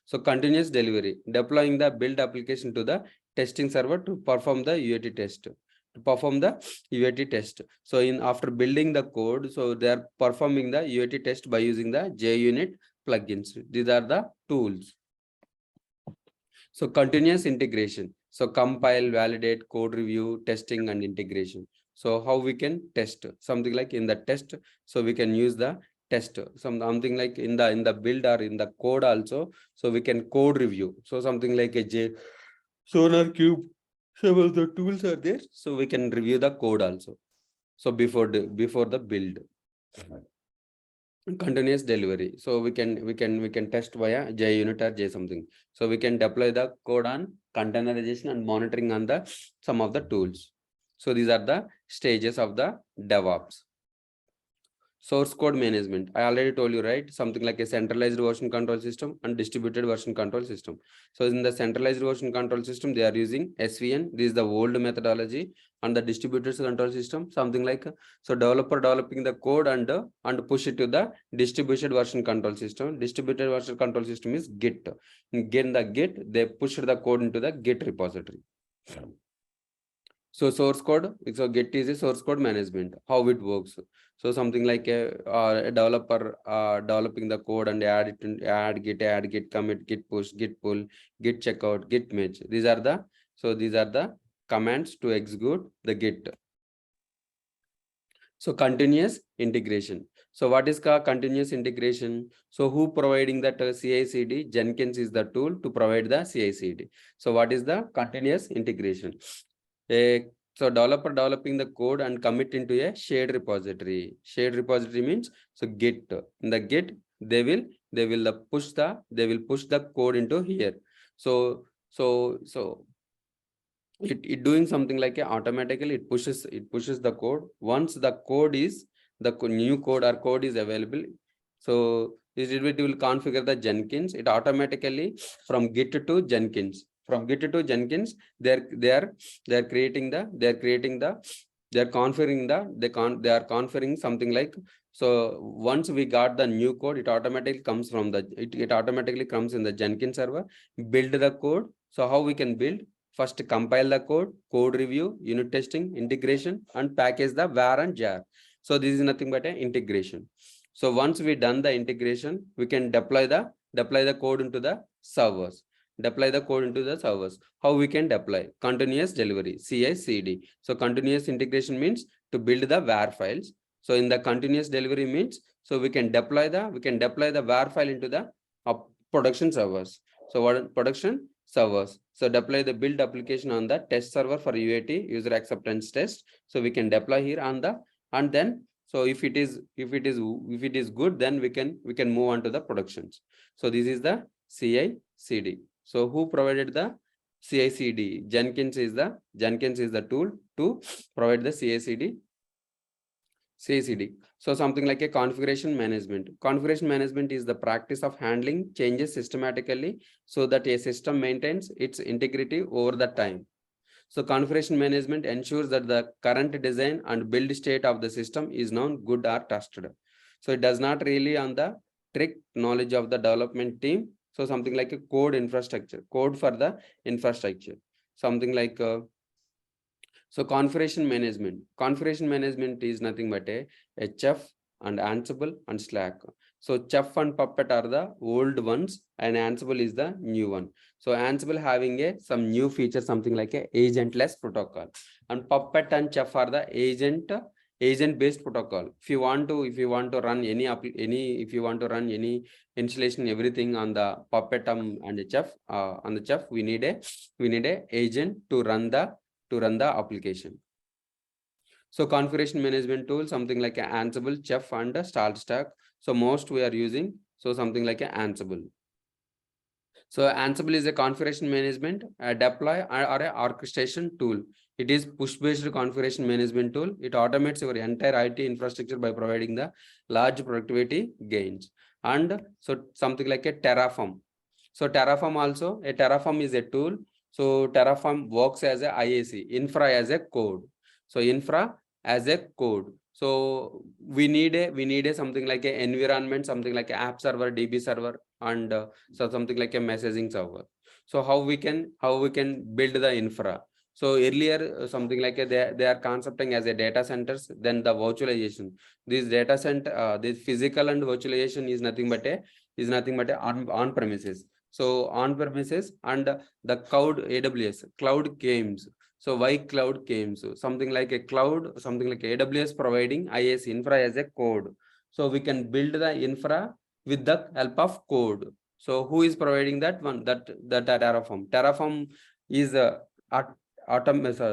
So continuous delivery, deploying the build application to the testing server to perform the UAT test. So in after building the code, so they are performing the UAT test by using the JUnit plugins. These are the tools. So continuous integration. So compile, validate, code review, testing and integration. So how we can test something like in the test. So we can use the test something like in the build or in the code also. So we can code review. So something like a Sonar Cube. Several the tools are there. So we can review the code also. So before the build. Continuous delivery, so we can test via JUnit or J something. So we can deploy the code on containerization and monitoring on the some of the tools. So these are the stages of the DevOps. Source code management, I already told you, right? Something like a centralized version control system and distributed version control system. So in the centralized version control system, they are using SVN. This is the old methodology. And the distributed control system, something like so developer developing the code and push it to the distributed version control system. Distributed version control system is Git. In the Git, they push the code into the Git repository. So source code, so Git is a source code management, how it works. So something like a developer developing the code and add git commit, git push, git pull, git checkout, git merge. These are the commands to execute the Git. So continuous integration. So what is continuous integration? So who providing that CI/CD? Jenkins is the tool to provide the CI/CD. So what is the continuous integration? So developer developing the code and commit into a shared repository. Shared repository means so Git. In the Git, they will push the code into here. So it doing something like a automatically it pushes the code. Once the code is new code or code is available, so it will configure the Jenkins. It automatically from Git to Jenkins. From Git to Jenkins, they are creating the They are conferring they are conferring something like, so once we got the new code, it automatically comes from it automatically comes in the Jenkins server, build the code. So how we can build? First compile the code review, unit testing, integration, and package the var and jar. So this is nothing but an integration. So once we done the integration, we can deploy the code into the servers. Deploy the code into the servers. How we can deploy? Continuous delivery, CI/CD. So continuous integration means to build the var files. So in the continuous delivery means, so we can deploy the var file into the production servers. So what production servers? So deploy the build application on the test server for UAT, user acceptance test. So we can deploy here on the, and then so if it is good, then we can move on to the productions. So this is the CI/CD. So who provided the CI/CD? Jenkins is the tool to provide the CI/CD. So something like a configuration management. Configuration management is the practice of handling changes systematically so that a system maintains its integrity over the time. So configuration management ensures that the current design and build state of the system is known, good or trusted. So it does not really on the trick knowledge of the development team. So something like a code for the infrastructure. Something like so configuration management is nothing but a Chef and Ansible and Slack. So Chef and Puppet are the old ones and Ansible is the new one. So Ansible having some new feature, something like a agentless protocol, and Puppet and Chef are the agent based protocol. If you want to run any installation, everything on the Puppet and the Chef, we need a agent to run the application. So configuration management tool, something like an Ansible, Chef, and a StartStack. So most we are using, so something like an Ansible. So Ansible is a configuration management, a deploy or a orchestration tool. It is push-based configuration management tool. It automates your entire IT infrastructure by providing the large productivity gains. And so something like a Terraform. So Terraform is a tool. So Terraform works as a IAC, infra as a code. So infra as a code. So we need a something like a environment, something like a app server, DB server, and so something like a messaging server. So how we can build the infra? So earlier something like they are concepting as a data centers, then the virtualization. This data center, this physical and virtualization is nothing but a on premises. So on premises and the cloud AWS cloud games. So why cloud came? So something like a cloud, something like AWS providing IaaS infra as a code. So we can build the infra with the help of code. So who is providing that one? That Terraform. Terraform is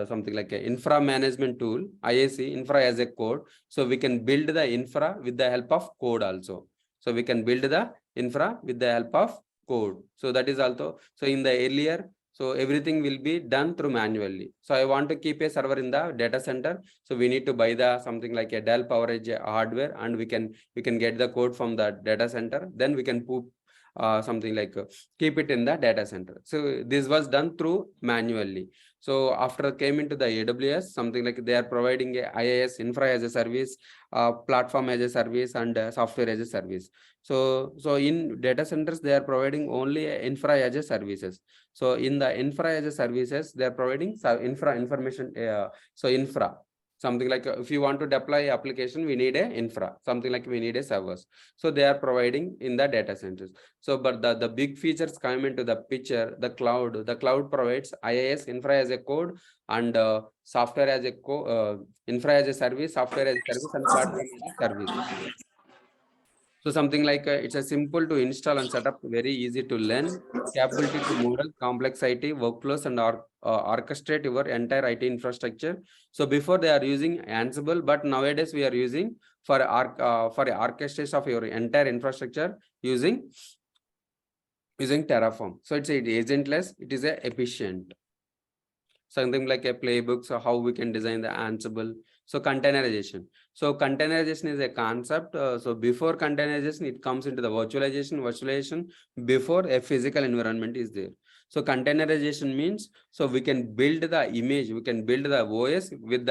something like a infra management tool, IaaC infra as a code. So we can build the infra with the help of code also. So we can build the infra with the help of code. So that is also, so in the earlier, so everything will be done through manually. So I want to keep a server in the data center. So we need to buy the something like a Dell PowerEdge hardware, and we can get the code from the data center. Then we can put something like keep it in the data center. So this was done through manually. So after came into the AWS, something like they are providing a IaaS infra as a service, platform as a service, and software as a service. So in data centers, they are providing only infra as a services. So in the infra as a services, they are providing information. So infra, something like if you want to deploy application, we need a infra, something like we need a servers. So they are providing in the data centers. So but the big features come into the picture. The cloud provides IaaS infra as a code, and software as a infra as a service, software as a service, and platform as a service. So something like it's a simple to install and set up, very easy to learn, capability to model complex IT workflows and orchestrate your entire IT infrastructure. So before they are using Ansible, but nowadays we are using for orchestration of your entire infrastructure using Terraform. So it's agentless, it is efficient. something like a playbook. So how we can design the Ansible. So containerization. So containerization is a concept. So before containerization, it comes into the virtualization before a physical environment is there. So containerization means, so we can build the image, we can build the OS with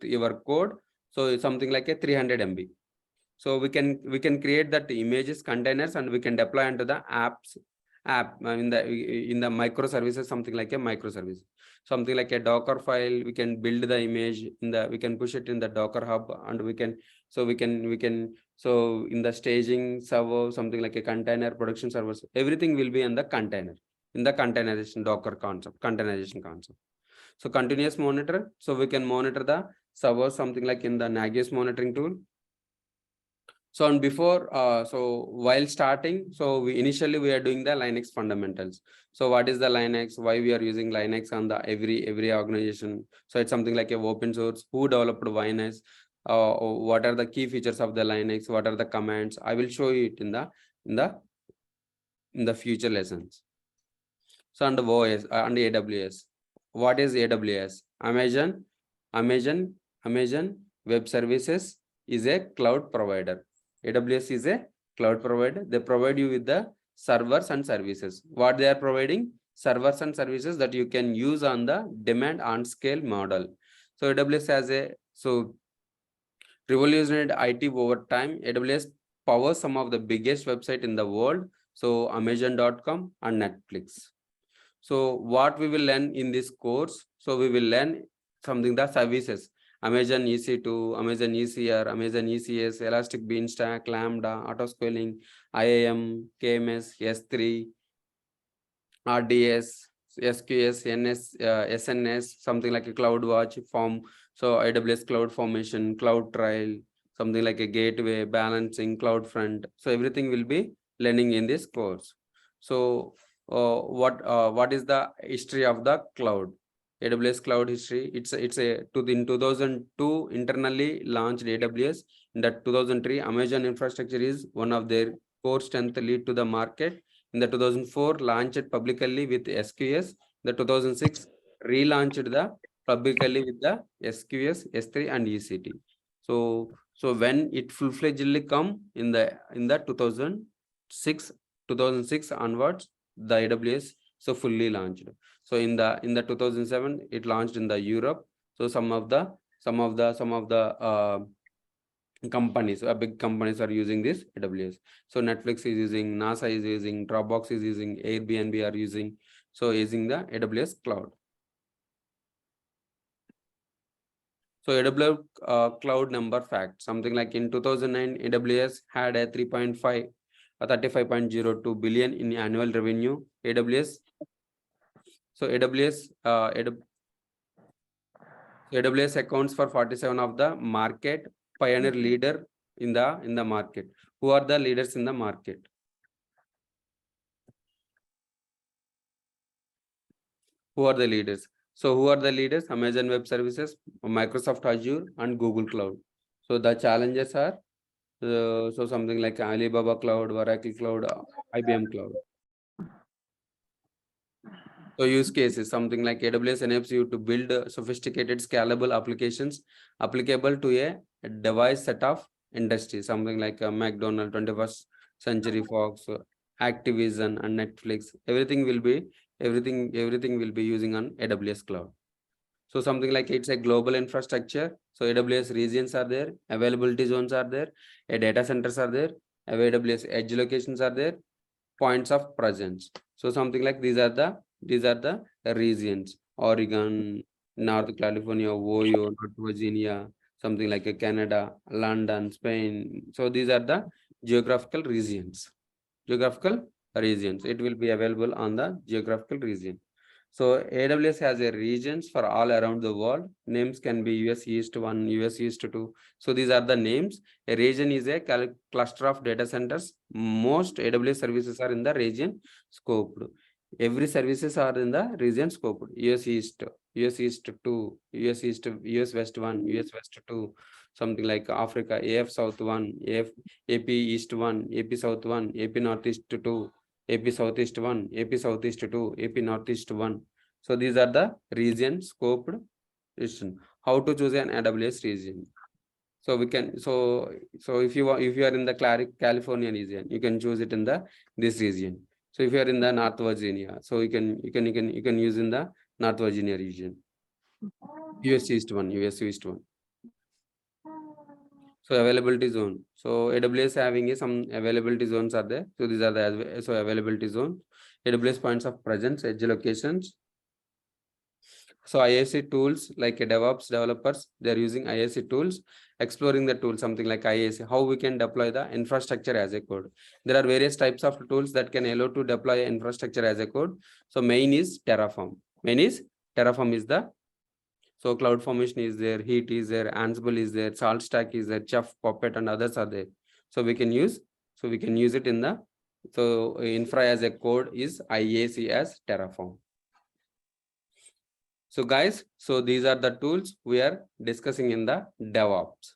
your code. So it's something like a 300 MB. So we can create that images containers and we can deploy into the app in the microservices, something like a microservice, something like a Docker file. We can build the image we can push it in the Docker hub, and we can in the staging server, something like a container production servers, everything will be in the container, in the containerization Docker concept, containerization concept. So continuous monitor, so we can monitor the server, something like in the Nagios monitoring tool. So and before, so while starting, so initially we are doing the Linux fundamentals. So what is the Linux? Why we are using Linux on the every organization? So it's something like a open source. Who developed Linux? What are the key features of the Linux? What are the commands? I will show you it in the future lessons. So under OS under AWS. What is AWS? Amazon Web Services is a cloud provider. AWS is a cloud provider. They provide you with the servers and services. What they are providing? Servers and services that you can use on the demand on scale model. So AWS has revolutionized IT over time. AWS powers some of the biggest websites in the world. So Amazon.com and Netflix. So what we will learn in this course? So we will learn something, the services. Amazon EC2, Amazon ECR, Amazon ECS, Elastic Beanstalk, Lambda, Autoscaling, IAM, KMS, S3, RDS, SQS, SNS, something like a CloudWatch, Form. So AWS Cloud Formation, Cloud Trial, something like a gateway, balancing, CloudFront. So everything will be learning in this course. So what is the history of the cloud? AWS cloud history. In 2002 internally launched AWS. In that 2003, Amazon infrastructure is one of their core strength lead to the market. In the 2004 launched publicly with SQS. The 2006 relaunched the publicly with the SQS, S3 and ECT. So when it full-fledgedly come in the 2006 onwards, the AWS so fully launched. So in the 2007 it launched in the Europe. So some of the companies, big companies are using this AWS. So Netflix is using, NASA is using, Dropbox is using, Airbnb are using, so using the AWS cloud. So AWS cloud number fact, something like in 2009, AWS had a 35.02 billion in annual revenue. AWS accounts for 47 of the market, pioneer leader in the market. Who are the leaders in the market? Who are the leaders? So who are the leaders? Amazon Web Services, Microsoft Azure, and Google Cloud. So the challenges are so something like Alibaba Cloud, Oracle Cloud, IBM Cloud. So use cases, something like AWS enables you to build sophisticated scalable applications applicable to a device set of industries, something like McDonald's, 21st Century Fox, Activision, and Netflix. Everything will be using on AWS cloud. So something like it's a global infrastructure. So AWS regions are there, availability zones are there, data centers are there, AWS edge locations are there, points of presence. So something like these are the regions: Oregon, North California, Ohio, North Virginia, something like a Canada, London, Spain. So these are the geographical regions. It will be available on the geographical region. So AWS has a regions for all around the world. Names can be US East 1, US East 2. So these are the names. A region is a cluster of data centers. Most AWS services are in the region scoped. Every services are in the region scoped. US East 2, US West 1, US West 2, something like Africa, AF South 1, AP East 1, AP South 1, AP Northeast 2, AP Southeast 1, AP Southeast 2, AP Northeast 1. So these are the region, scoped, region. How to choose an AWS region? So we can if you are in the California region, you can choose it in the this region. So if you are in the North Virginia, so you can use in the North Virginia region. US East one. So availability zone. So AWS having some availability zones are there. So these are the availability zone. AWS points of presence, edge locations. So IAC tools like DevOps developers, they're using IAC tools, exploring the tool, something like IAC, how we can deploy the infrastructure as a code. There are various types of tools that can allow to deploy infrastructure as a code. So main is Terraform. Terraform is the, so CloudFormation is there, Heat is there, Ansible is there, SaltStack is there, Chef, Puppet, and others are there. So we can use it in the, so infra as a code is IAC as Terraform. So guys, so these are the tools we are discussing in the DevOps.